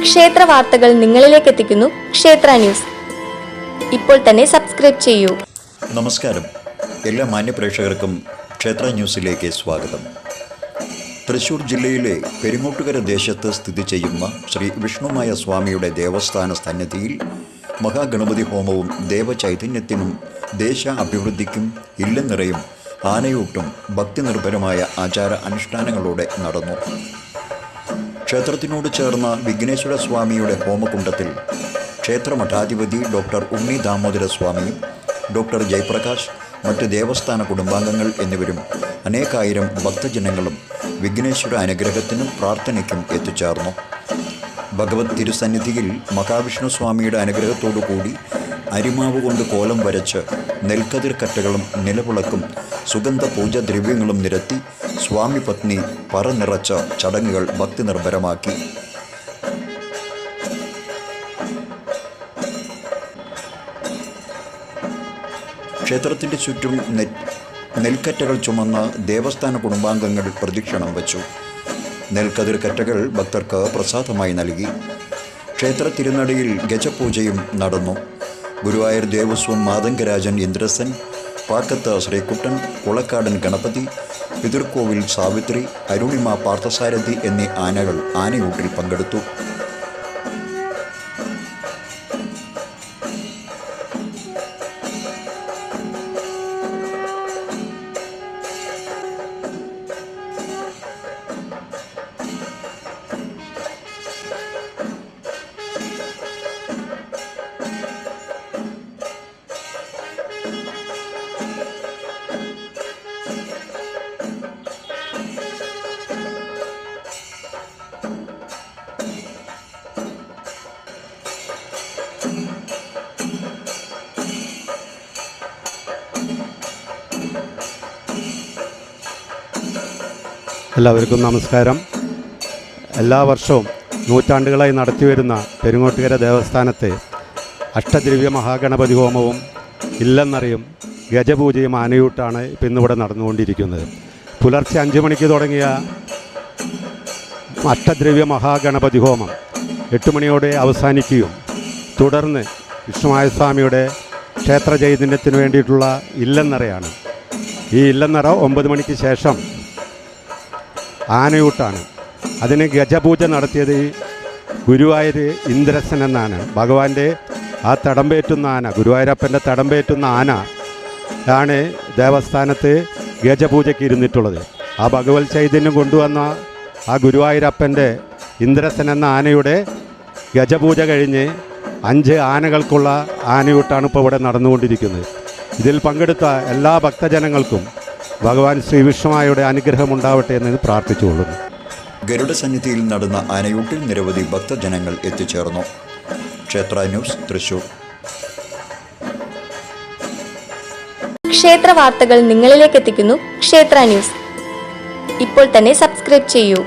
ക്ഷേത്ര വാർത്തകൾ നിങ്ങളിലേക്ക് എത്തിക്കുന്നു ക്ഷേത്ര ന്യൂസ്. ഇപ്പോൾ തന്നെ സബ്സ്ക്രൈബ് ചെയ്യൂ. നമസ്കാരം, എല്ലാ മാന്യപ്രേക്ഷകർക്കും ക്ഷേത്ര ന്യൂസിലേക്ക് സ്വാഗതം. തൃശ്ശൂർ ജില്ലയിലെ പെരിങ്ങോട്ടുകര ദേശത്ത് സ്ഥിതി ചെയ്യുന്ന ശ്രീ വിഷ്ണുമായ സ്വാമിയുടെ ദേവസ്ഥാന സന്നിധിയിൽ മഹാഗണപതി ഹോമവും ദേവചൈതന്യത്തിനും ദേശ അഭിവൃദ്ധിക്കും ഇല്ലനിറയും ആനയൂട്ടും ഭക്തിനിർഭരമായ ആചാര അനുഷ്ഠാനങ്ങളോടെ നടന്നു. ക്ഷേത്രത്തിനോട് ചേർന്ന വിഘ്നേശ്വര സ്വാമിയുടെ ഹോമകുണ്ടത്തിൽ ക്ഷേത്രമഠാധിപതി ഡോക്ടർ ഉണ്ണി ദാമോദര സ്വാമിയും ഡോക്ടർ ജയപ്രകാശ്, മറ്റ് ദേവസ്ഥാന കുടുംബാംഗങ്ങൾ എന്നിവരും അനേകായിരം ഭക്തജനങ്ങളും വിഘ്നേശ്വര അനുഗ്രഹത്തിനും പ്രാർത്ഥനയ്ക്കും എത്തിച്ചേർന്നു. ഭഗവത് തിരുസന്നിധിയിൽ മഹാവിഷ്ണു സ്വാമിയുടെ അനുഗ്രഹത്തോടു കൂടി അരിമാവ് കൊണ്ട് കോലം വരച്ച് നെൽക്കതിർ കറ്റകളും നിലവിളക്കും സുഗന്ധ പൂജദ്രവ്യങ്ങളും നിരത്തി സ്വാമി പത്നി പറ നിറച്ച ചടങ്ങുകൾ ഭക്തി നിർഭരമാക്കി. ക്ഷേത്രത്തിൻ്റെ ചുറ്റും നെൽക്കറ്റകൾ ചുമന്ന ദേവസ്ഥാന കുടുംബാംഗങ്ങൾ പ്രദക്ഷിണം വച്ചു. നെൽക്കതിർ കറ്റകൾ ഭക്തർക്ക് പ്രസാദമായി നൽകി. ക്ഷേത്ര തിരുനടയിൽ ഗജപൂജയും നടന്നു. ഗുരുവായൂർ ദേവസ്വം മാതംഗരാജൻ ഇന്ദ്രസൻ, പാക്കത്ത് ശ്രീകുട്ടൻ, കുളക്കാടൻ ഗണപതി, പിതൃക്കോവിൽ സാവിത്രി, അരുണിമ പാർത്ഥസാരഥി എന്നീ ആനകൾ ആനയൂട്ടിൽ പങ്കെടുത്തു. എല്ലാവർക്കും നമസ്കാരം. എല്ലാ വർഷവും നൂറ്റാണ്ടുകളായി നടത്തിവരുന്ന പെരിങ്ങോട്ടുകര ദേവസ്ഥാനത്തെ അഷ്ടദ്രവ്യ മഹാഗണപതി ഹോമവും ഇല്ലെന്നറിയും ഗജപൂജയും ആനയൂട്ടാണ് ഇപ്പം ഇന്നിവിടെ നടന്നുകൊണ്ടിരിക്കുന്നത്. പുലർച്ചെ 5 മണിക്ക് തുടങ്ങിയ അഷ്ടദ്രവ്യ മഹാഗണപതി ഹോമം 8 മണിയോടെ അവസാനിക്കുകയും തുടർന്ന് വിഷ്ണുമായ സ്വാമിയുടെ ക്ഷേത്ര ചൈതന്യത്തിന് വേണ്ടിയിട്ടുള്ള ഇല്ലെന്നറയാണ്. ഈ ഇല്ലെന്നറ 9 മണിക്ക് ശേഷം ആനയൂട്ടാണ്. അതിന് ഗജപൂജ നടത്തിയത് ഗുരുവായൂർ ഇന്ദ്രസൻ എന്നാണ്. ഭഗവാന്റെ ആ തടമ്പേറ്റുന്ന ആന, ഗുരുവായൂരപ്പൻ്റെ തടമ്പേറ്റുന്ന ആന ആണ് ദേവസ്ഥാനത്ത് ഗജപൂജയ്ക്ക് ഇരുന്നിട്ടുള്ളത്. ആ ഭഗവത് ചൈതന്യം കൊണ്ടുവന്ന ആ ഗുരുവായൂരപ്പൻ്റെ ഇന്ദ്രസൻ എന്ന ആനയുടെ ഗജപൂജ കഴിഞ്ഞ് 5 ആനകൾക്കുള്ള ആനയൂട്ടാണ് ഇപ്പോൾ ഇവിടെ നടന്നുകൊണ്ടിരിക്കുന്നത്. ഇതിൽ പങ്കെടുത്ത എല്ലാ ഭക്തജനങ്ങൾക്കും ഭഗവാൻ ശ്രീ വിഷ്ണുമായുടെ അനുഗ്രഹം ഉണ്ടാവട്ടെ എന്ന് പ്രാർത്ഥിച്ചുകൊള്ളുന്നു. ഗരുഡ സന്നിധിയിൽ നടന്ന ആനയൂട്ടിൽ നിരവധി ഭക്തജനങ്ങൾ എത്തിച്ചേർന്നു. ക്ഷേത്ര ന്യൂസ്, തൃശ്ശൂർ. ക്ഷേത്ര വാർത്തകൾ നിങ്ങളിലേക്ക് എത്തിക്കുന്നു ക്ഷേത്ര ന്യൂസ്. ഇപ്പോൾ തന്നെ സബ്സ്ക്രൈബ് ചെയ്യൂ.